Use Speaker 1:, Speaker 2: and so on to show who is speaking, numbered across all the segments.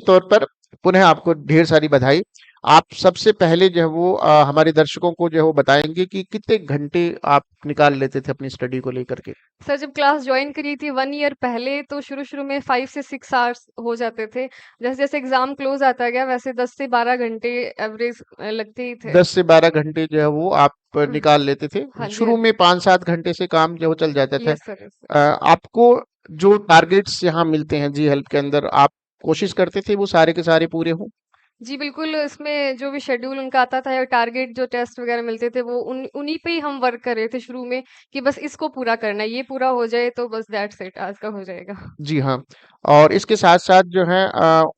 Speaker 1: तौर पर पुनः आपको ढेर सारी बधाई। आप सबसे पहले जो है वो हमारे दर्शकों को जो है वो बताएंगे कि कितने घंटे आप निकाल लेते थे अपनी स्टडी को लेकर के।
Speaker 2: सर जब क्लास ज्वाइन करी थी 1 ईयर पहले तो शुरू-शुरू में 5 से 6 आवर्स हो जाते थे। जैसे-जैसे एग्ज़ाम क्लोज़ आता गया वैसे 10 से 12 घंटे एवरेज लगते ही थे।
Speaker 1: 10 से 12 घंटे जो है वो आप निकाल लेते थे।
Speaker 2: हाँ जी, हाँ
Speaker 1: शुरू
Speaker 2: जी।
Speaker 1: में 5-7 घंटे से काम जो है वो चल जाता था।
Speaker 2: Yes sir, yes sir.
Speaker 1: आपको जो टारगेट्स यहाँ मिलते हैं जी हेल्प के अंदर, आप कोशिश करते थे वो सारे के सारे पूरे हों?
Speaker 2: जी, बिल्कुल इसमें जो भी शेड्यूल उनका आता था या टारगेट जो टेस्ट वगैरह मिलते थे वो उन्हीं पे ही हम वर्क कर रहे थे शुरू में कि बस इसको पूरा करना है, ये पूरा हो जाए तो बस दैट्स इट आज का हो जाएगा।
Speaker 1: जी हाँ। और इसके साथ-साथ जो है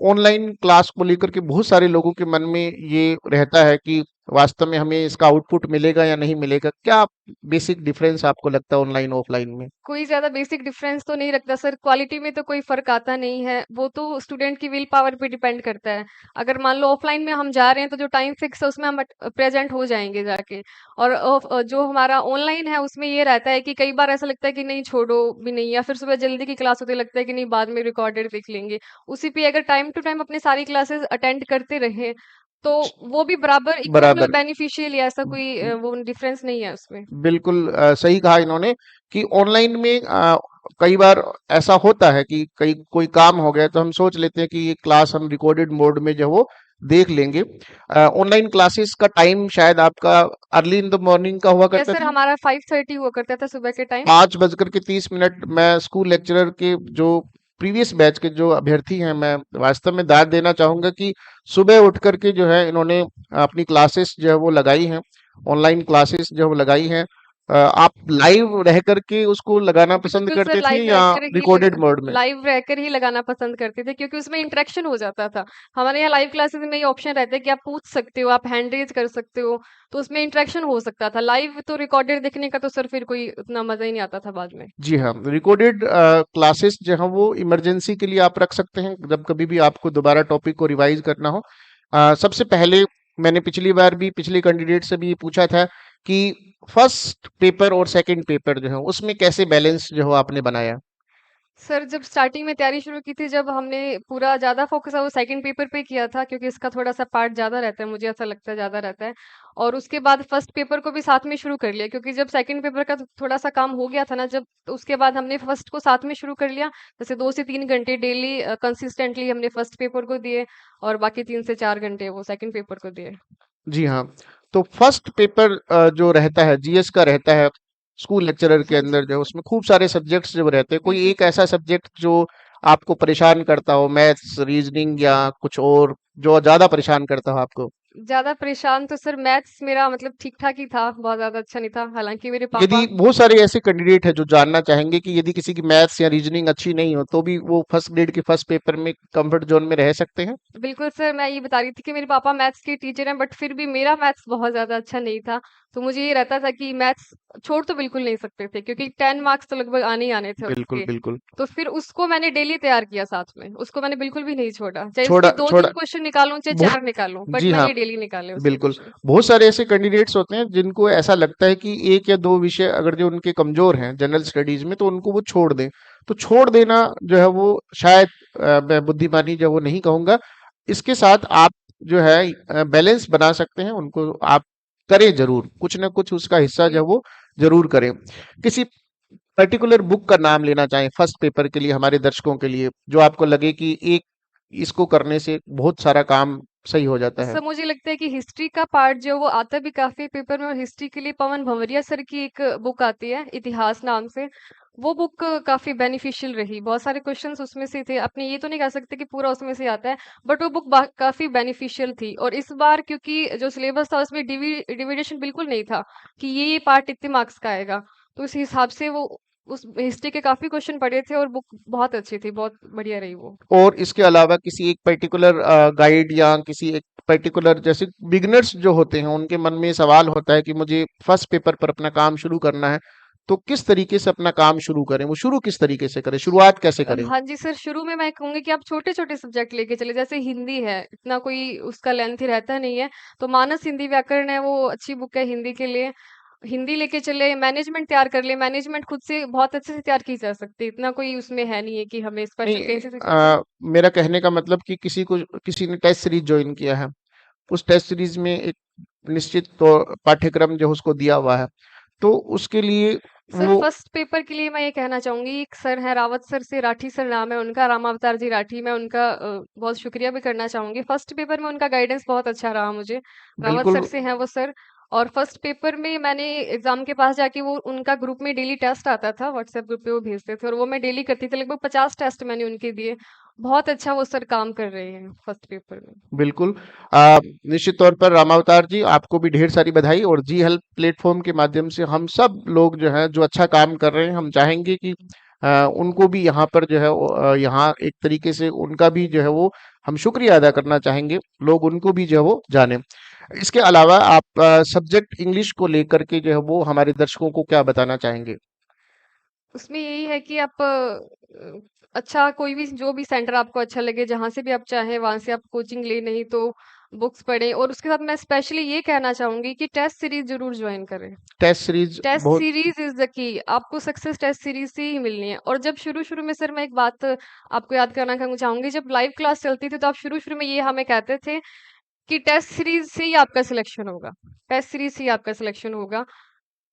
Speaker 1: ऑनलाइन क्लास को लेकर के बहुत सारे लोगों के मन में ये रहता है कि वास्तव में हमें इसका आउटपुट मिलेगा या नहीं मिलेगा। क्या बेसिक डिफरेंस आपको लगता है ऑनलाइन ऑफलाइन में?
Speaker 2: कोई ज़्यादा बेसिक डिफरेंस तो नहीं रखता सर, क्वालिटी में तो कोई फ़र्क आता नहीं है, वो तो स्टूडेंट की विल पावर पे डिपेंड करता है। अगर मान लो ऑफ़लाइन में हम जा रहे हैं तो जो टाइम फिक्स है उसमें हम प्रेज़ेंट हो जाएँगे जाके और जो हमारा ऑनलाइन है उसमें ये रहता है कि कई बार ऐसा लगता है कि नहीं छोड़ो भी नहीं या फिर सुबह जल्दी की क्लास होती है लगता है कि नहीं बाद में रिकॉर्डेड देख लेंगे। उसी पे अगर टाइम टू टाइम अपनी सारी क्लासेस अटेंड करते रहें, तो वो भी बराबर इक्वल
Speaker 1: बराबर।
Speaker 2: बेनिफिशियल या ऐसा कोई वो डिफरेंस नहीं है उसमें।
Speaker 1: बिल्कुल सही कहा इन्होंने कि ऑनलाइन में कई बार ऐसा होता है कि कई कोई काम हो गया तो हम सोच लेते हैं कि ये क्लास हम रिकॉर्डेड मोड में जो वो देख लेंगे। ऑनलाइन क्लासेस का टाइम शायद आपका अर्ली इन द मॉर्निंग का हुआ
Speaker 2: यस
Speaker 1: करता
Speaker 2: सर
Speaker 1: था।
Speaker 2: हमारा 5:30 हुआ करता था सुबह के टाइम।
Speaker 1: 5:30 मैं स्कूल लेक्चरर के जो प्रीवियस बैच के जो अभ्यर्थी हैं, मैं वास्तव में दाद देना चाहूंगा कि सुबह उठ करके जो है इन्होंने अपनी क्लासेस जो है वो लगाई हैं, ऑनलाइन क्लासेस जो है वो लगाई हैं। आप लाइव रह करके उसको लगाना पसंद
Speaker 2: बिल्कुल सर
Speaker 1: करते थे या रिकॉर्डेड मोड में?
Speaker 2: लाइव रहकर ही लगाना पसंद करते थे क्योंकि उसमें इंटरेक्शन हो जाता था। हमारे यहाँ लाइव क्लासेस में ये ऑप्शन रहता है कि आप पूछ सकते हो, आप हैंड रेज़ कर सकते हो, तो उसमें इंटरेक्शन हो सकता था। लाइव तो रिकॉर्डेड देखने का तो सर फिर कोई उतना मज़ा ही नहीं आता था बाद में।
Speaker 1: जी हाँ, रिकॉर्डेड क्लासेस जो हैं वो इमरजेंसी के लिए आप रख सकते हैं जब कभी भी आपको दोबारा टॉपिक को रिवाइज करना हो। सबसे पहले मैंने पिछली बार भी पिछले कैंडिडेट से भी ये पूछा था कि फर्स्ट पेपर और सेकंड पेपर जो है उसमें कैसे बैलेंस जो है आपने बनाया?
Speaker 2: सर जब स्टार्टिंग में तैयारी शुरू की थी जब हमने पूरा ज़्यादा फ़ोकस वो सेकंड पेपर पे किया था क्योंकि इसका थोड़ा-सा पार्ट ज़्यादा रहता है, मुझे ऐसा लगता है ज़्यादा रहता है। और उसके बाद फर्स्ट पेपर को भी साथ में शुरू कर लिया क्योंकि जब सेकंड पेपर का थोड़ा-सा काम हो गया था ना जब तो उसके बाद हमने फर्स्ट को साथ में शुरू कर लिया। जैसे 2 से 3 घंटे डेली कंसिस्टेंटली हमने फर्स्ट पेपर को दिए और बाकी 3 से 4 घंटे वो सेकंड पेपर को दिए।
Speaker 1: जी हाँ, तो फर्स्ट पेपर जो रहता है जीएस का रहता है स्कूल लेक्चरर के
Speaker 2: हाँ
Speaker 1: अंदर
Speaker 2: जी।
Speaker 1: जो है उसमें खूब सारे सब्जेक्ट्स जो रहते हैं, कोई
Speaker 2: बिल्कुल
Speaker 1: एक
Speaker 2: सर।
Speaker 1: ऐसा सब्जेक्ट जो आपको परेशान करता हो, मैथ्स रीजनिंग या कुछ और जो ज्यादा परेशान करता हो आपको?
Speaker 2: ज़्यादा परेशान तो सर मैथ्स मेरा मतलब ठीक-ठाक ही था, बहुत ज़्यादा अच्छा नहीं था। हालाँकि मेरे
Speaker 1: यदि
Speaker 2: पापा
Speaker 1: बहुत सारे ऐसे कैंडिडेट हैं जो जानना चाहेंगे कि यदि किसी की मैथ्स या रीजनिंग अच्छी नहीं हो तो भी वो फर्स्ट ग्रेड के फर्स्ट पेपर में कंफर्ट जोन में रह सकते हैं।
Speaker 2: बिल्कुल सर, मैं ये बता रही थी कि मेरे पापा मैथ्स के टीचर हैं बट फिर भी मेरा मैथ्स बहुत ज़्यादा अच्छा नहीं था। तो मुझे ये रहता था कि मैथ्स छोड़ तो बिल्कुल नहीं सकते थे क्योंकि 10 मार्क्स तो लगभग आने ही आने थे
Speaker 1: बिल्कुल
Speaker 2: उसके।
Speaker 1: बिल्कुल।
Speaker 2: तो फिर उसको मैंने डेली तैयार किया साथ में। उसको मैंने बिल्कुल भी नहीं छोड़ा। चाहे उसके
Speaker 1: छोड़ा
Speaker 2: 2-3
Speaker 1: छोड़ा
Speaker 2: क्वेश्चन निकालूँ, चाहे
Speaker 1: बहुत।
Speaker 2: 4 निकालूँ बट
Speaker 1: जी हाँ,
Speaker 2: मैंने डेली निकाले उसके
Speaker 1: बिल्कुल।
Speaker 2: क्वेश्चन।
Speaker 1: बहुत सारे ऐसे कैंडिडेट्स होते हैं जिनको ऐसा लगता है कि एक या दो विषय अगर जो उनके कमजोर हैं जनरल स्टडीज में तो उनको वो छोड़ दें। तो छोड़ देना जो है वो शायद मैं बुद्धिमानी जो है वो नहीं कहूंगा। इसके साथ आप जो है बैलेंस बना सकते हैं, उनको आप करें जरूर, कुछ ना कुछ उसका हिस्सा जो
Speaker 2: बिल्कुल।
Speaker 1: है वो जरूर करें। किसी पर्टिकुलर बुक का नाम लेना चाहें फर्स्ट पेपर के लिए हमारे दर्शकों के लिए, जो आपको लगे कि एक इसको करने से बहुत सारा काम सही हो जाता है?
Speaker 2: सर मुझे लगता है कि हिस्ट्री का पार्ट जो वो आता भी काफ़ी पेपर में और हिस्ट्री के लिए पवन भंवरिया सर की एक बुक आती है, इतिहास नाम से। वो बुक काफ़ी बेनिफिशियल रही। बहुत सारे क्वेश्चंस उसमें से थे। अपने ये तो नहीं कह सकते कि पूरा उसमें से आता है, बट वो बुक काफ़ी बेनिफिशियल थी। और इस बार क्योंकि जो सिलेबस था उसमें डिविडेशन बिल्कुल नहीं था कि ये पार्ट इतने मार्क्स का आएगा। तो उस हिसाब से वो उस हिस्ट्री के काफ़ी क्वेश्चन पढ़े थे और बुक बहुत अच्छी थी, बहुत बढ़िया रही वो।
Speaker 1: और इसके अलावा किसी एक पर्टिकुलर गाइड या किसी एक पर्टिकुलर जैसे बिगिनर्स जो होते हैं उनके मन में सवाल होता है कि मुझे फर्स्ट पेपर पर अपना काम शुरू करना है, तो किस तरीके से अपना काम शुरू करें, वो शुरू किस तरीके से करें, शुरुआत कैसे करें?
Speaker 2: हाँ जी सर, शुरू में मैं कहूँगी कि आप छोटे-छोटे सब्जेक्ट लेके चलिए, जैसे हिंदी है, इतना कोई उसका लेंथ रहता नहीं है, तो मानस हिंदी व्याकरण है, वो अच्छी बुक है हिंदी के लिए। हिंदी लेके चले, मैनेजमेंट तैयार कर ले, मैनेजमेंट खुद से बहुत अच्छे से तैयार की जा सकती है, इतना कोई उसमें है नहीं है कि हमें स्पेशल
Speaker 1: नहीं,
Speaker 2: कहीं से सीखना है।
Speaker 1: मेरा कहने का मतलब कि किसी ने टेस्ट सीरीज ज्वाइन किया है, उस टेस्ट सीरीज में एक निश्चित तो पाठ्यक्रम जो उसको दिया हुआ है, तो उसके लिए
Speaker 2: सर
Speaker 1: वो
Speaker 2: फर्स्ट पेपर के लिए मैं ये कहना चाहूंगी, एक सर है रावत सर से, राठी सर नाम है उनका, रामावतार जी राठी, मैं उनका बहुत शुक्रिया भी करना चाहूंगी। फर्स्ट पेपर में उनका गाइडेंस बहुत अच्छा रहा मुझे। रावत
Speaker 1: बिल्कुल
Speaker 2: सर से हैं वो सर। और फर्स्ट पेपर में मैंने एग्जाम के पास जाके, वो उनका ग्रुप में डेली टेस्ट आता था, व्हाट्सएप ग्रुप पे वो भेजते थे, और वो मैं डेली करती थी, लगभग 50 टेस्ट मैंने उनके दिए। बहुत अच्छा वो सर काम कर रहे हैं फर्स्ट पेपर में।
Speaker 1: बिल्कुल। निश्चित तौर पर रामावतार जी, आपको भी ढेर सारी बधाई। और जी हेल्प प्लेटफॉर्म के माध्यम से हम सब लोग जो है जो अच्छा काम कर रहे हैं, हम चाहेंगे कि उनको भी यहाँ पर जो है यहाँ एक तरीके से उनका भी जो है वो हम शुक्रिया अदा करना चाहेंगे, लोग उनको भी जो है वो जाने। इसके अलावा आप सब्जेक्ट इंग्लिश को लेकर के जो है वो हमारे दर्शकों को क्या बताना चाहेंगे?
Speaker 2: उसमें यही है कि आप अच्छा कोई भी, जो भी सेंटर आपको अच्छा लगे, जहाँ से भी आप चाहें वहां से आप कोचिंग ले, नहीं तो बुक्स पढ़ें। और उसके साथ मैं स्पेशली ये कहना चाहूंगी कि टेस्ट सीरीज जरूर ज्वाइन करें।
Speaker 1: टेस्ट सीरीज
Speaker 2: टेस्ट
Speaker 1: बहुत
Speaker 2: सीरीज इज द की, आपको सक्सेस टेस्ट सीरीज से ही मिलनी है। और जब शुरू शुरू में, सर मैं एक बात आपको याद कराना चाहूंगी, जब लाइव क्लास चलती थी तो आप शुरू शुरू में ये हमें कहते थे कि टेस्ट सीरीज से ही आपका सिलेक्शन होगा, टेस्ट सीरीज से ही आपका सिलेक्शन होगा।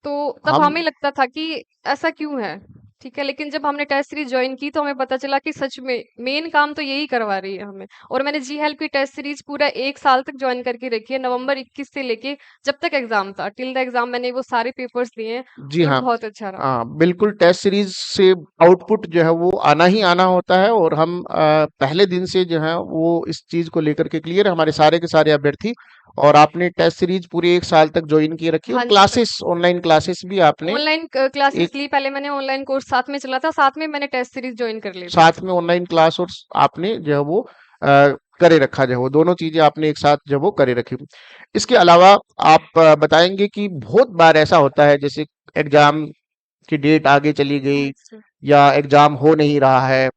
Speaker 2: तो तब
Speaker 1: हम
Speaker 2: हमें लगता था कि ऐसा क्यों है, ठीक है। लेकिन जब हमने टेस्ट सीरीज ज्वाइन की तो हमें पता चला कि सच में मेन काम तो यही करवा रही है हमें। और मैंने जी हेल्प की टेस्ट सीरीज पूरा 1 साल तक ज्वाइन करके रखी है, नवंबर 21 से लेके जब तक एग्जाम था, टिल द एग्जाम मैंने वो सारे पेपर्स दिए हैं।
Speaker 1: जी
Speaker 2: और
Speaker 1: हाँ।
Speaker 2: बहुत अच्छा रहा।
Speaker 1: बिल्कुल टेस्ट सीरीज से आउटपुट जो है वो आना ही आना होता है, और हम पहले दिन से जो है वो इस चीज को लेकर के क्लियर है, हमारे सारे के सारे अभ्यर्थी। और आपने टेस्ट सीरीज पूरे एक साल तक ज्वाइन की रखी, और
Speaker 2: हाँ जी सर।
Speaker 1: क्लासेस ऑनलाइन क्लासेस भी आपने
Speaker 2: ऑनलाइन क्लासेस
Speaker 1: एक
Speaker 2: ली, पहले मैंने ऑनलाइन कोर्स साथ में चला था, साथ में मैंने टेस्ट सीरीज ज्वाइन कर ली थी।
Speaker 1: साथ में ऑनलाइन क्लास, और आपने जो है वो करे रखा, जो है वो दोनों चीजें आपने एक साथ जो है वो करे रखी। इसके अलावा आप बताएंगे कि बहुत बार ऐसा होता है, जैसे एग्जाम की डेट आगे चली गई,
Speaker 2: अच्छा।
Speaker 1: या एग्जाम हो नहीं रहा है,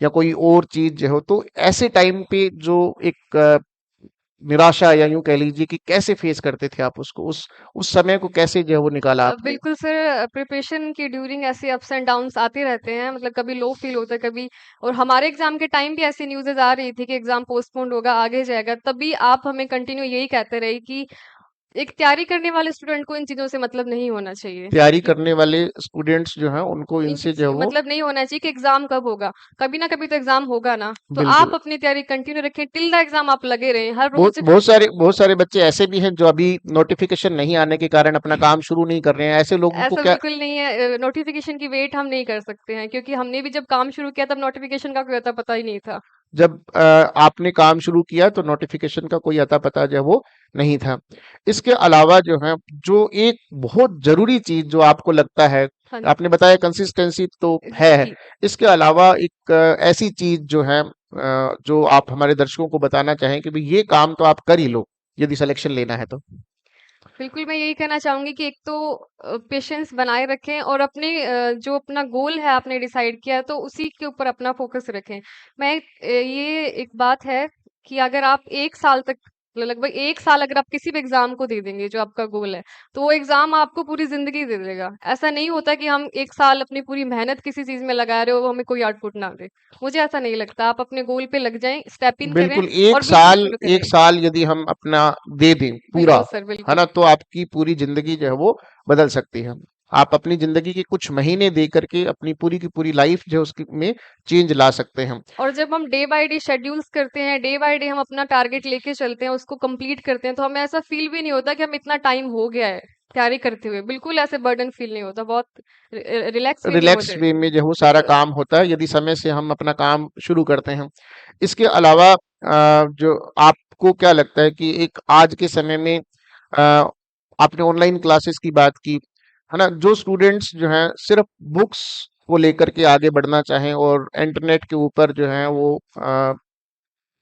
Speaker 1: या कोई और चीज जो हो, तो ऐसे टाइम पे जो एक निराशा, या यूं कह लीजिए कि कैसे फेस करते थे आप उसको, उस समय को कैसे जो है वो निकाला आपने?
Speaker 2: बिल्कुल सर, प्रिपरेशन के ड्यूरिंग ऐसे अप्स एंड डाउन्स आते रहते हैं, मतलब कभी लो फील होता है कभी। और हमारे एग्जाम के टाइम भी ऐसी न्यूज़ेस आ रही थी कि एग्जाम पोस्टपोन्ड होगा, आगे जाएगा, तभी आप हमें कंटिन्यू यही कहते रहे कि एक तैयारी करने वाले स्टूडेंट को इन चीज़ों से मतलब नहीं होना चाहिए।
Speaker 1: तैयारी
Speaker 2: कि
Speaker 1: करने वाले स्टूडेंट्स जो हैं उनको
Speaker 2: इन
Speaker 1: इनसे
Speaker 2: चीज़
Speaker 1: जो है
Speaker 2: से
Speaker 1: वो
Speaker 2: मतलब नहीं होना चाहिए कि एग्जाम कब होगा, कभी ना कभी तो एग्जाम होगा ना। तो
Speaker 1: बिल्कुल।
Speaker 2: आप अपनी तैयारी कंटिन्यू रखें, टिल द एग्जाम आप लगे रहें हर
Speaker 1: बहुत
Speaker 2: रोज।
Speaker 1: बहुत सारे बच्चे ऐसे भी हैं जो अभी नोटिफिकेशन नहीं आने के कारण अपना काम शुरू नहीं कर रहे हैं, ऐसे लोगों को
Speaker 2: ऐसा
Speaker 1: क्या?
Speaker 2: बिल्कुल नहीं है, नोटिफिकेशन की वेट हम नहीं कर सकते हैं, क्योंकि हमने भी जब काम शुरू किया तब नोटिफिकेशन का कोई अता पता ही नहीं था।
Speaker 1: जब आपने काम शुरू किया तो नोटिफिकेशन का कोई अता पता जो है वो नहीं था। इसके अलावा जो है, जो एक बहुत जरूरी चीज जो आपको लगता है,
Speaker 2: हाँ
Speaker 1: आपने बताया कंसिस्टेंसी तो है,
Speaker 2: जी।
Speaker 1: इसके अलावा एक ऐसी चीज जो है जो आप हमारे दर्शकों को बताना चाहें कि भाई ये काम तो आप कर ही लो यदि सिलेक्शन लेना है तो?
Speaker 2: बिल्कुल, मैं यही कहना चाहूँगी कि एक तो पेशेंस बनाए रखें, और अपने जो अपना गोल है आपने डिसाइड किया है तो उसी के ऊपर अपना फ़ोकस रखें। ये एक बात है कि अगर आप 1 साल तक, लगभग 1 साल अगर आप किसी भी एग्ज़ाम को दे देंगे जो आपका गोल है, तो वो एग्ज़ाम आपको पूरी ज़िंदगी दे देगा। ऐसा नहीं होता कि हम 1 साल अपनी पूरी मेहनत किसी चीज़ में लगा रहे हो, वो हमें कोई आउटपुट ना दे। मुझे ऐसा नहीं लगता, आप अपने गोल पे लग जाएँ, स्टेप इन करें
Speaker 1: बिल्कुल, एक
Speaker 2: और बिल्कुल
Speaker 1: साल
Speaker 2: शुरू
Speaker 1: एक
Speaker 2: करें।
Speaker 1: साल यदि हम अपना दे दें पूरा,
Speaker 2: बिल्कुल सर,
Speaker 1: है
Speaker 2: बिल्कुल।
Speaker 1: ना, तो आपकी पूरी जिंदगी जो है वो बदल सकती है। आप अपनी जिंदगी के कुछ महीने दे करके अपनी पूरी की पूरी लाइफ जो है उसकी में चेंज ला सकते हैं।
Speaker 2: और जब हम डे बाय डे शेड्यूल्स करते हैं, डे बाय डे हम अपना टारगेट लेके चलते हैं, उसको कंप्लीट करते हैं, तो हमें ऐसा फील भी नहीं होता कि हम इतना टाइम हो गया है तैयारी करते हुए। बिल्कुल ऐसे बर्डन फील नहीं होता, बहुत रिलैक्स वे में हो
Speaker 1: रिलैक्स
Speaker 2: जाए।
Speaker 1: वे में जो वो सारा
Speaker 2: बिल्कुल।
Speaker 1: काम होता है यदि समय से हम अपना काम शुरू करते हैं। इसके अलावा जो आपको क्या लगता है कि एक आज के समय में आपने ऑनलाइन क्लासेस की बात की, है ना, जो स्टूडेंट्स जो हैं सिर्फ बुक्स को लेकर के आगे बढ़ना चाहें और इंटरनेट के ऊपर जो है वो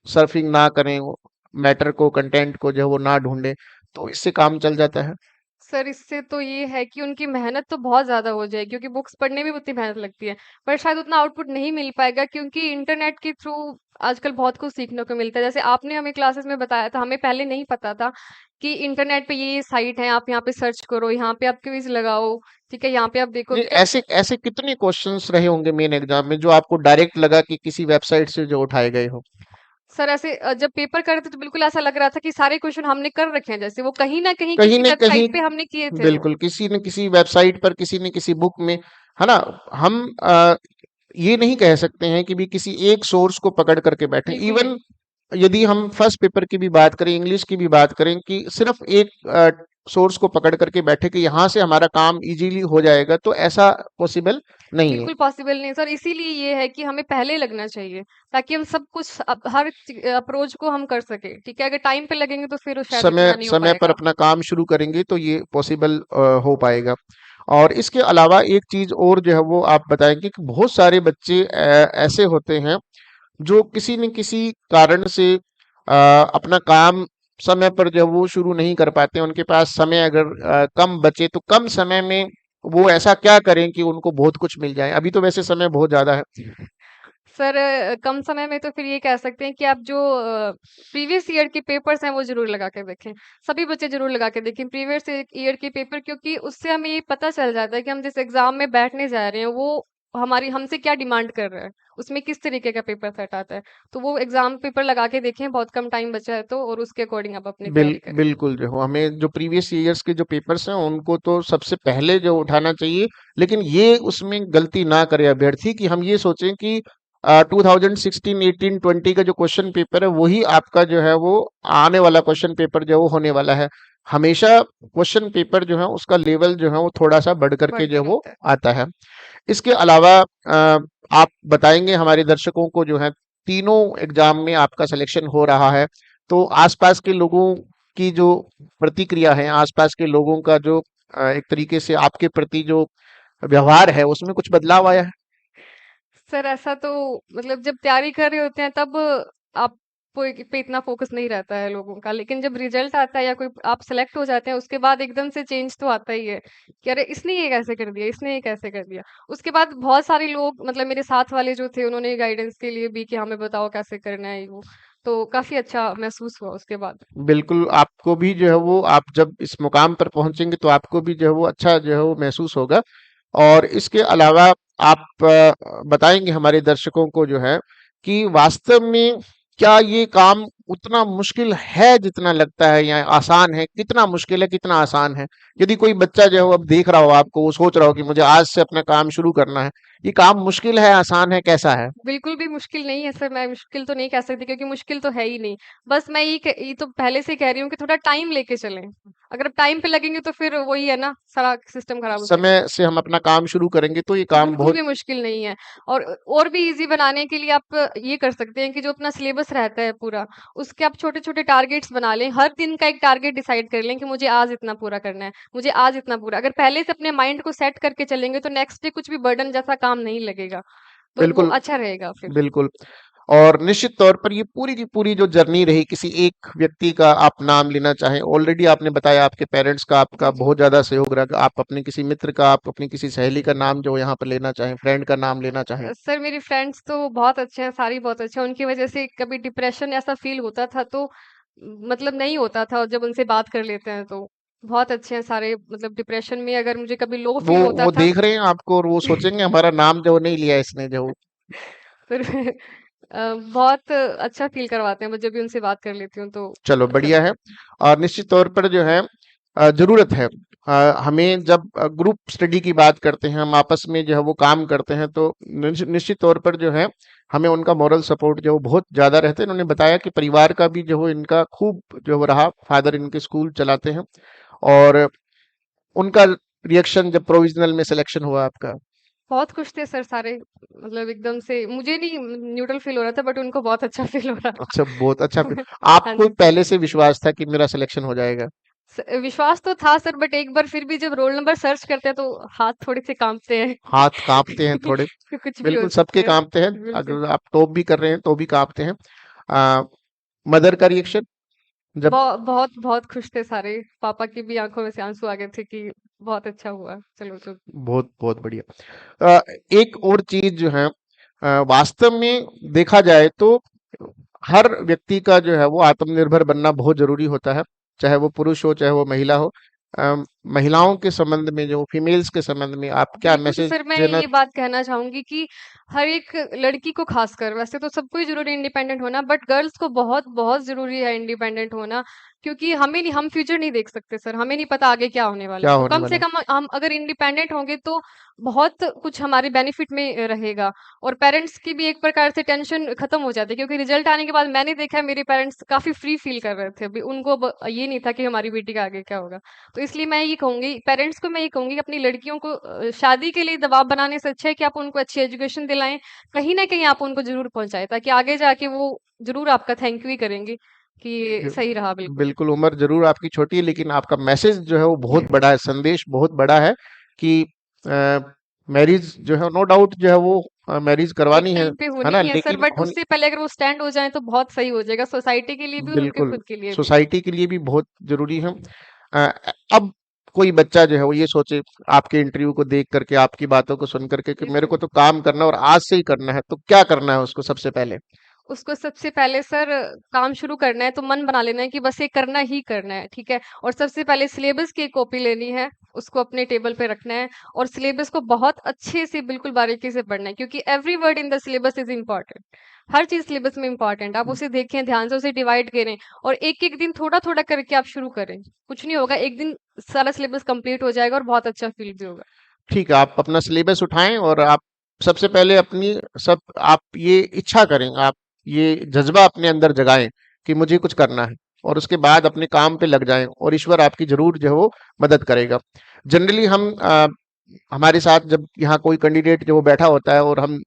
Speaker 1: सर्फिंग ना करें, वो मैटर को, कंटेंट को जो है वो ना ढूंढें, तो इससे काम चल जाता है?
Speaker 2: सर इससे तो ये है कि उनकी मेहनत तो बहुत ज़्यादा हो जाएगी, क्योंकि बुक्स पढ़ने में भी उतनी मेहनत लगती है, पर शायद उतना आउटपुट नहीं मिल पाएगा, क्योंकि इंटरनेट के थ्रू आजकल बहुत कुछ सीखने को मिलता है। जैसे आपने हमें क्लासेस में बताया था, हमें पहले नहीं पता था कि इंटरनेट पे ये साइट है, आप यहाँ पे सर्च करो, यहाँ पे आप क्विज लगाओ, ठीक है, यहाँ पे आप देखो
Speaker 1: ये
Speaker 2: क्या।
Speaker 1: ऐसे ऐसे कितने क्वेश्चंस रहे होंगे मेन एग्जाम में जो आपको डायरेक्ट लगा कि किसी वेबसाइट से जो उठाए गए हो?
Speaker 2: सर ऐसे जब पेपर कर रहे थे तो बिल्कुल ऐसा लग रहा था कि सारे क्वेश्चन हमने कर रखे हैं, जैसे वो कहीं ना कहीं
Speaker 1: कहीं
Speaker 2: किसी
Speaker 1: न कहीं,
Speaker 2: वेबसाइट पे हमने किए थे वो।
Speaker 1: बिल्कुल किसी न किसी वेबसाइट पर, किसी न किसी बुक में, है ना? हम ये नहीं कह सकते हैं कि भी किसी एक सोर्स को पकड़ करके बैठे।
Speaker 2: बिल्कुल नहीं।
Speaker 1: इवन यदि हम फर्स्ट पेपर की भी बात करें, इंग्लिश की भी बात करें, कि सिर्फ एक सोर्स को पकड़ करके बैठे कि यहाँ से हमारा काम इजीली हो जाएगा, तो ऐसा पॉसिबल नहीं है।
Speaker 2: बिल्कुल पॉसिबल नहीं सर, इसीलिए ये है कि हमें पहले लगना चाहिए ताकि हम सब कुछ हर अप्रोच को हम कर सके, ठीक है। अगर टाइम पे लगेंगे तो फिर वो शायद
Speaker 1: समय
Speaker 2: इतना नहीं हो
Speaker 1: समय पर
Speaker 2: पाएगा।
Speaker 1: अपना काम शुरू करेंगे तो ये पॉसिबल हो पाएगा। और इसके अलावा एक चीज और जो है वो आप बताएंगे कि बहुत सारे बच्चे ऐसे होते हैं जो किसी न किसी कारण से अपना काम समय पर जो है वो शुरू नहीं कर पाते। उनके पास समय अगर कम बचे तो कम समय में वो ऐसा क्या करें कि उनको बहुत कुछ मिल जाए? अभी तो वैसे समय बहुत ज्यादा है।
Speaker 2: सर कम समय में तो फिर ये कह सकते हैं कि आप जो प्रीवियस ईयर के पेपर्स हैं वो जरूर लगा के देखें। सभी बच्चे जरूर लगा के देखें प्रीवियस ईयर के पेपर, क्योंकि उससे हमें ये पता चल जाता है कि हम जिस एग्जाम में बैठने जा रहे हैं वो हमारी हमसे क्या डिमांड कर रहा है, उसमें किस तरीके का पेपर सेट आता है। तो वो एग्जाम पेपर लगा के देखें, बहुत कम टाइम बचा है तो, और उसके अकॉर्डिंग आप अपनी तैयारी करें।
Speaker 1: बिल्कुल जो हो हमें जो प्रीवियस ईयर्स के जो पेपर्स हैं उनको तो सबसे पहले जो उठाना चाहिए। लेकिन ये उसमें गलती ना करे अभ्यर्थी कि हम ये सोचें कि 2016 18 20 का जो क्वेश्चन पेपर है वही आपका जो है वो आने वाला क्वेश्चन पेपर जो है वो होने वाला है। हमेशा क्वेश्चन पेपर जो है उसका लेवल जो है वो थोड़ा सा बढ़ करके
Speaker 2: बढ़
Speaker 1: जो
Speaker 2: के
Speaker 1: है वो
Speaker 2: रहता है।
Speaker 1: आता है। इसके अलावा आप बताएंगे हमारे दर्शकों को जो है तीनों एग्जाम में आपका सिलेक्शन हो रहा है, तो आसपास के लोगों की जो प्रतिक्रिया है, आसपास के लोगों का जो एक तरीके से आपके प्रति जो व्यवहार है उसमें कुछ बदलाव आया है?
Speaker 2: सर ऐसा तो मतलब जब तैयारी कर रहे होते हैं तब आप पे इतना फोकस नहीं रहता है लोगों का, लेकिन जब रिजल्ट आता है या कोई आप सेलेक्ट हो जाते हैं उसके बाद एकदम से चेंज तो आता ही है कि अरे इसने ये कैसे कर दिया, इसने ये कैसे कर दिया। उसके बाद बहुत सारे लोग मतलब मेरे साथ वाले जो थे उन्होंने गाइडेंस के लिए भी कि हमें बताओ कैसे करना है ये वो, तो काफी अच्छा महसूस हुआ उसके बाद।
Speaker 1: बिल्कुल, आपको भी जो है वो आप जब इस मुकाम पर पहुंचेंगे तो आपको भी जो है वो अच्छा जो है वो महसूस होगा। और इसके अलावा आप बताएंगे हमारे दर्शकों को जो है कि वास्तव में क्या ये काम उतना मुश्किल है जितना लगता है, या आसान है? कितना मुश्किल है, कितना आसान है? यदि कोई बच्चा जो है वो अब देख रहा हो आपको, वो सोच रहा हो कि मुझे आज से अपना काम शुरू करना है, ये काम मुश्किल है, आसान है, कैसा है?
Speaker 2: बिल्कुल भी मुश्किल नहीं है सर, मैं मुश्किल तो नहीं कह सकती क्योंकि मुश्किल तो है ही नहीं। बस मैं ये तो पहले से कह रही हूँ कि थोड़ा टाइम लेके चलें। अगर आप टाइम पे लगेंगे तो फिर वही है ना, सारा सिस्टम खराब हो जाएगा।
Speaker 1: समय से हम अपना काम शुरू करेंगे तो ये काम
Speaker 2: बिल्कुल
Speaker 1: बहुत।
Speaker 2: भी मुश्किल नहीं है। और भी इजी बनाने के लिए आप ये कर सकते हैं कि जो अपना सिलेबस रहता है पूरा, उसके आप छोटे-छोटे टारगेट्स बना लें। हर दिन का एक टारगेट डिसाइड कर लें कि मुझे आज इतना पूरा करना है, मुझे आज इतना पूरा। अगर पहले से अपने माइंड को सेट करके चलेंगे तो नेक्स्ट डे कुछ भी बर्डन जैसा काम नहीं लगेगा। तो वो
Speaker 1: बिल्कुल,
Speaker 2: अच्छा रहेगा फिर।
Speaker 1: बिल्कुल। और निश्चित तौर पर ये पूरी की पूरी जो जर्नी रही, किसी एक व्यक्ति का आप नाम लेना चाहें, ऑलरेडी आपने बताया आपके पेरेंट्स का आपका
Speaker 2: जी, जी।
Speaker 1: बहुत ज़्यादा सहयोग रहा। आप अपने किसी मित्र का, आप अपनी किसी सहेली का नाम जो यहाँ पर लेना चाहें, फ्रेंड का नाम लेना चाहें?
Speaker 2: सर मेरी फ्रेंड्स तो बहुत अच्छे हैं, सारी बहुत अच्छे हैं। उनकी वजह से कभी डिप्रेशन ऐसा फ़ील होता था तो मतलब नहीं होता था, और जब उनसे बात कर लेते हैं तो बहुत अच्छे हैं सारे। मतलब डिप्रेशन में अगर मुझे कभी लो
Speaker 1: वो
Speaker 2: फ़ील होता
Speaker 1: वो
Speaker 2: था
Speaker 1: देख रहे हैं आपको और वो सोचेंगे हमारा नाम जो नहीं लिया इसने जो।
Speaker 2: फिर बहुत अच्छा फ़ील करवाते हैं, मैं जब भी उनसे बात कर लेती हूँ तो
Speaker 1: चलो
Speaker 2: अच्छा
Speaker 1: बढ़िया है।
Speaker 2: लगता है।
Speaker 1: और निश्चित तौर पर जो है जरूरत है, हमें जब ग्रुप स्टडी की बात करते हैं, हम आपस में जो है वो काम करते हैं, तो निश्चित तौर पर जो है हमें उनका मॉरल सपोर्ट जो है वो बहुत ज्यादा रहता है। इन्होंने बताया कि परिवार का भी जो है इनका खूब जो है रहा, फादर इनके स्कूल चलाते हैं। और उनका रिएक्शन जब प्रोविजनल में सिलेक्शन हुआ आपका?
Speaker 2: बहुत खुश थे सर सारे, मतलब एकदम से मुझे नहीं न्यूट्रल फ़ील हो रहा था बट उनको बहुत अच्छा फ़ील हो रहा
Speaker 1: अच्छा,
Speaker 2: था।
Speaker 1: बहुत अच्छा फिर।
Speaker 2: हाँ
Speaker 1: आपको
Speaker 2: जी।
Speaker 1: पहले से विश्वास था कि मेरा सिलेक्शन हो जाएगा?
Speaker 2: विश्वास तो था सर, बट एक बार फिर भी जब रोल नंबर सर्च करते हैं तो हाथ थोड़े से कांपते हैं
Speaker 1: हाथ कांपते हैं थोड़े।
Speaker 2: कि कुछ भी हो
Speaker 1: बिल्कुल सबके
Speaker 2: सकता है।
Speaker 1: कांपते हैं,
Speaker 2: बिल्कुल।
Speaker 1: अगर आप टॉप भी कर रहे हैं तो भी कांपते हैं। आ, मदर का रिएक्शन जब?
Speaker 2: बहुत बहुत खुश थे सारे, पापा की भी आंखों में से आंसू आ गए थे कि बहुत अच्छा हुआ, चलो जो।
Speaker 1: बहुत बहुत बढ़िया। एक और चीज जो है, वास्तव में देखा जाए तो हर व्यक्ति का जो है वो आत्मनिर्भर बनना बहुत जरूरी होता है, चाहे वो पुरुष हो चाहे वो महिला हो। महिलाओं के संबंध में, जो फीमेल्स के संबंध में आप क्या
Speaker 2: बिल्कुल,
Speaker 1: मैसेज
Speaker 2: सर मैं
Speaker 1: देना?
Speaker 2: ये बात कहना चाहूँगी कि हर एक लड़की को ख़ासकर, वैसे तो सबको ही ज़रूरी है इंडिपेंडेंट होना, बट गर्ल्स को बहुत ज़रूरी है इंडिपेंडेंट होना, क्योंकि हम फ्यूचर नहीं देख सकते सर, हमें नहीं पता आगे क्या होने वाला
Speaker 1: क्या
Speaker 2: है। तो
Speaker 1: होने
Speaker 2: कम
Speaker 1: वाला
Speaker 2: से
Speaker 1: है?
Speaker 2: कम हम अगर इंडिपेंडेंट होंगे तो बहुत कुछ हमारे बेनिफिट में रहेगा, और पेरेंट्स की भी एक प्रकार से टेंशन खत्म हो जाती है, क्योंकि रिजल्ट आने के बाद मैंने देखा है मेरे पेरेंट्स काफ़ी फ्री फील कर रहे थे। अभी उनको ये नहीं था कि हमारी बेटी का आगे क्या होगा। तो इसलिए मैं ये कहूँगी पेरेंट्स को, मैं ये कहूँगी कि अपनी लड़कियों को शादी के लिए दबाव बनाने से अच्छा है कि आप उनको अच्छी एजुकेशन दिलाएँ, कहीं न कहीं आप उनको ज़रूर पहुँचाएँ, ताकि आगे जाके वो ज़रूर आपका थैंक यू ही करेंगी कि ये
Speaker 1: जी,
Speaker 2: सही रहा बिल्कुल।
Speaker 1: बिल्कुल। उम्र जरूर आपकी छोटी है, लेकिन आपका मैसेज जो है वो बहुत बड़ा है, संदेश बहुत बड़ा है कि मैरिज जो है, नो डाउट जो है वो मैरिज
Speaker 2: एक
Speaker 1: करवानी
Speaker 2: टाइम पे
Speaker 1: है
Speaker 2: होनी
Speaker 1: ना,
Speaker 2: ही है सर,
Speaker 1: लेकिन
Speaker 2: बट उससे पहले अगर वो स्टैंड हो जाएँ तो बहुत सही हो जाएगा, सोसाइटी के लिए भी और उनके
Speaker 1: बिल्कुल,
Speaker 2: खुद के लिए भी।
Speaker 1: सोसाइटी के लिए भी बहुत ज़रूरी है। अब कोई बच्चा जो है वो ये सोचे, आपके इंटरव्यू को देख करके, आपकी बातों को सुन करके, कि मेरे
Speaker 2: बिल्कुल।
Speaker 1: को तो काम करना है और आज से ही करना है, तो क्या करना है उसको सबसे पहले?
Speaker 2: उसको सबसे पहले सर काम शुरू करना है तो मन बना लेना है कि बस ये करना ही करना है, ठीक है? और सबसे पहले सिलेबस की एक कॉपी लेनी है, उसको अपने टेबल पे रखना है और सिलेबस को बहुत अच्छे से बिल्कुल बारीकी से पढ़ना है, क्योंकि every word in the syllabus is important. Her cheese syllabus में इम्पोर्टेंट, आप उसे देखें, ध्यान से उसे डिवाइड करें और एक-एक दिन थोड़ा-थोड़ा करके आप शुरू करें। कुछ नहीं होगा, एक दिन सारा सिलेबस कंप्लीट हो जाएगा और बहुत अच्छा फ़ील भी होगा।
Speaker 1: ठीक है, आप अपना सिलेबस उठाएं और आप सबसे पहले अपनी सब आप ये इच्छा करें, आप ये जज्बा अपने अंदर जगाएं कि मुझे कुछ करना है, और उसके बाद अपने काम पे लग जाएं, और ईश्वर आपकी जरूर जो है वो मदद करेगा। जनरली हम हमारे साथ जब यहाँ कोई कैंडिडेट जो बैठा होता है, और हम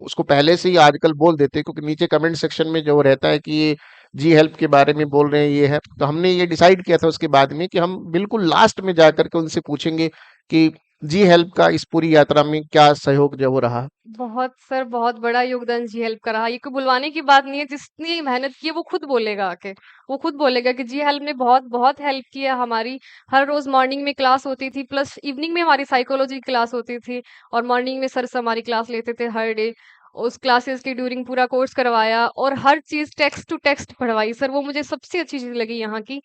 Speaker 1: उसको पहले से ही आजकल बोल देते हैं, क्योंकि नीचे कमेंट सेक्शन में जो रहता है कि ये जी हेल्प के बारे में बोल रहे हैं, ये है, तो हमने ये डिसाइड किया था उसके बाद में कि हम बिल्कुल लास्ट में जा करके उनसे पूछेंगे कि जी हेल्प का इस पूरी यात्रा में क्या सहयोग जो वो रहा।
Speaker 2: बहुत सर, बहुत बड़ा योगदान जी हेल्प का रहा। ये कोई बुलवाने की बात नहीं है, जिसने मेहनत की है वो खुद बोलेगा आके। वो खुद बोलेगा कि जी हेल्प ने बहुत हेल्प की है हमारी। हर रोज़ मॉर्निंग में क्लास होती थी, प्लस इवनिंग में हमारी साइकोलॉजी की क्लास होती थी और मॉर्निंग में सर से हमारी क्लास लेते थे हर डे। उस क्लासेस के ड्यूरिंग पूरा कोर्स करवाया और हर चीज़ टेक्स्ट टू टेक्स्ट पढ़वाई। सर वो मुझे सबसे अच्छी चीज़ लगी यहाँ की।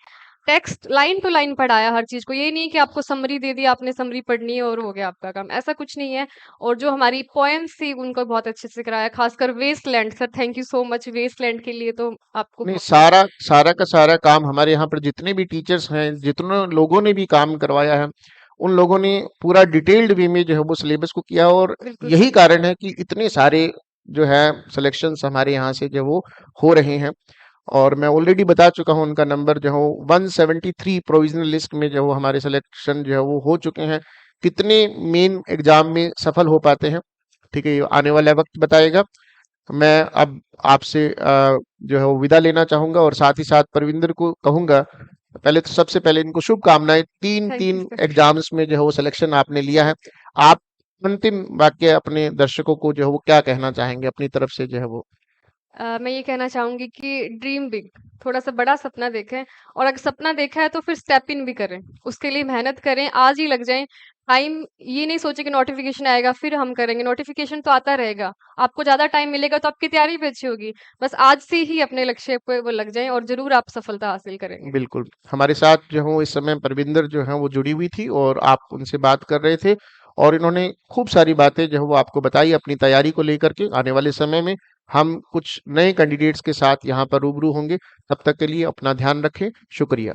Speaker 2: टेक्स्ट लाइन टू लाइन पढ़ाया हर चीज़ को। ये नहीं कि आपको समरी दे दी, आपने समरी पढ़नी है और हो गया आपका काम, ऐसा कुछ नहीं है। और जो हमारी पोएम्स थी उनको बहुत अच्छे से कराया, खासकर Westland. Sir thank you so much, Westland के लिए तो आपको
Speaker 1: नहीं,
Speaker 2: बहुत
Speaker 1: सारा सारा का सारा काम हमारे यहाँ पर जितने भी टीचर्स हैं, जितने लोगों ने भी काम करवाया है, उन लोगों ने पूरा डिटेल्ड वे में जो है वो सिलेबस को किया, और
Speaker 2: बिल्कुल
Speaker 1: यही
Speaker 2: सर।
Speaker 1: कारण है कि इतने सारे जो है सिलेक्शंस हमारे यहाँ से जो वो हो रहे हैं। और मैं ऑलरेडी बता चुका हूँ, उनका नंबर जो है 173 प्रोविजनल लिस्ट में जो है हमारे सिलेक्शन जो है वो हो चुके हैं। कितने मेन एग्जाम में सफल हो पाते हैं, ठीक है, ये आने वाला वक्त बताएगा। मैं अब आपसे जो है वो विदा लेना चाहूंगा, और साथ ही साथ परविंदर को कहूंगा, पहले तो सबसे पहले इनको शुभकामनाएं, तीन
Speaker 2: थैंक यू
Speaker 1: तीन
Speaker 2: सर।
Speaker 1: एग्जाम्स में जो है वो सिलेक्शन आपने लिया है। आप अंतिम वाक्य अपने दर्शकों को जो है वो क्या कहना चाहेंगे अपनी तरफ से जो है वो?
Speaker 2: मैं ये कहना चाहूंगी कि ड्रीम बिग, थोड़ा सा बड़ा सपना देखें, और अगर सपना देखा है तो फिर स्टेप इन भी करें, उसके लिए मेहनत करें, आज ही लग जाएं। टाइम ये नहीं सोचे कि नोटिफिकेशन आएगा फिर हम करेंगे, नोटिफिकेशन तो आता रहेगा, आपको ज्यादा टाइम मिलेगा तो आपकी तैयारी भी अच्छी होगी। बस आज से ही अपने लक्ष्य पे वो लग जाएं और जरूर आप सफलता हासिल करेंगे।
Speaker 1: बिल्कुल, हमारे साथ जो हो इस समय परविंदर जो है वो जुड़ी हुई थी, और आप उनसे बात कर रहे थे, और इन्होंने खूब सारी बातें जो है वो आपको बताई अपनी तैयारी को लेकर के। आने वाले समय में हम कुछ नए कैंडिडेट्स के साथ यहाँ पर रूबरू होंगे। तब तक के लिए अपना ध्यान रखें। शुक्रिया।